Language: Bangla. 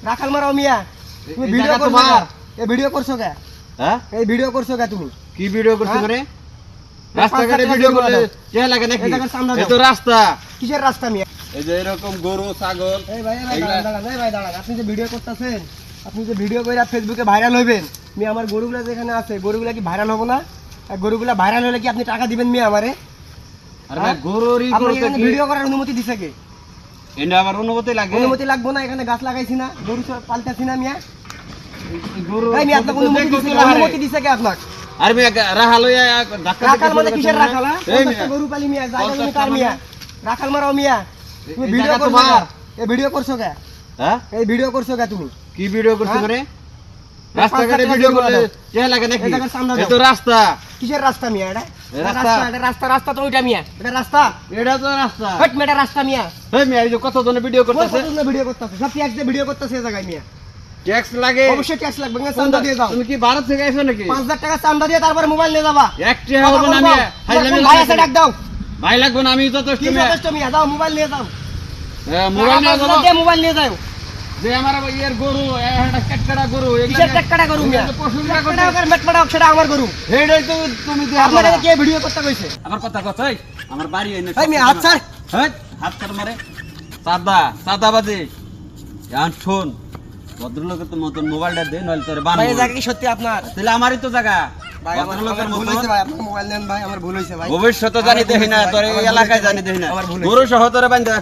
রাখাল মারাও মিয়া তুমি ভিডিও করছো এই ভিডিও করছো কে হ্যাঁ এই ভিডিও করছো কে তুমি কি ভিডিও করছ করে রাস্তাঘাটে ভিডিও করলে কে লাগে নাকি এই তো রাস্তা কিসের রাস্তা মিয়া এই যে এরকম গরু ছাগল এই ভাই দাঁড়ান আপনি যে ভিডিও করতেছেন আপনি যে ভিডিও কইরা ফেসবুকে ভাইরাল হইবেন মিয়া আমার গরুগুলা যেখানে আছে গরুগুলা কি ভাইরাল হবে না আর গরুগুলা ভাইরাল হলে কি আপনি টাকা দিবেন মিয়া আমারে আরে ভাই গরুরই করতে কি ভিডিও করার অনুমতি দিছে কে এন্ড আবার অনুমতি লাগে অনুমতি লাগবে না এখানে গাছ লাগাইছি না গরু পালতাছি না মিয়া গরু ভাই মিয়া আপনাকে অনুমতি দিছে কে আপনাকে আরে মিয়া রাখাল হইয়া ধাক্কা রাখাল মানে কিসের রাখাল গরু পালি মিয়া জায়গা জমি কার মিয়া রাখাল মারাও মিয়া তুমি ভিডিও করছো এই ভিডিও করছো কে হ্যাঁ এই ভিডিও করছো কে তুমি কি ভিডিও করছ করে রাস্তাঘাটে ভিডিও করলে কে লাগে নাকি এই তো রাস্তা কিসের রাস্তা মিয়া এটা রাস্তা তো ওইটা মিয়া এটা রাস্তা তো রাস্তা হট মেটা রাস্তা মিয়া এই মিয়া এই যে কত জনে ভিডিও করতেছে ভিডিও করতেছে সব ট্যাক্স দিয়ে ভিডিও করতেছে এই জায়গায় মিয়া ট্যাক্স লাগে অবশ্যই ট্যাক্স লাগবে না চান্দা দিয়ে দাও তুমি কি ভারত থেকে আইছো নাকি 5000 টাকা চান্দা দিয়ে তারপরে মোবাইল নিয়ে যাবা একটি হবে না মিয়া ভাই আছে ডাক দাও ভাই লাগবে না আমি যথেষ্ট কি যথেষ্ট মিয়া দাও মোবাইল নিয়ে যাও মোবাইল নিয়ে যাও মোবাইল নিয়ে যাও যে আমার ইয়ার গরু একটা কাটকাটা গরু কিসের কাটকাটা গরু মিয়া পশুরা কাটকাটা আর মেটপাটা সেটা আমার গরু হেডাই তো তুমি দি আপনারা কে ভিডিও করতে কইছে আমার কথা কত এই আমার বাড়ি এনে এই মিয়া হাত ছাড় হ্যাঁ হাত ছাড় মারে সাদা বাজে জান শুন ভদ্রলোকের তো মতন মোবাইলটা দে নইলে তোরে বান ভাই এই জায়গা কি সত্যি আপনার তাহলে আমারই তো জায়গা ভাই আমার ভুল হইছে ভাই আপনি মোবাইল নেন ভাই আমার ভুল হইছে ভাই ভবিষ্যতে জানি দেখি না তোর এই এলাকায় জানি দেখি না গরু সহ তোরে বান্ধা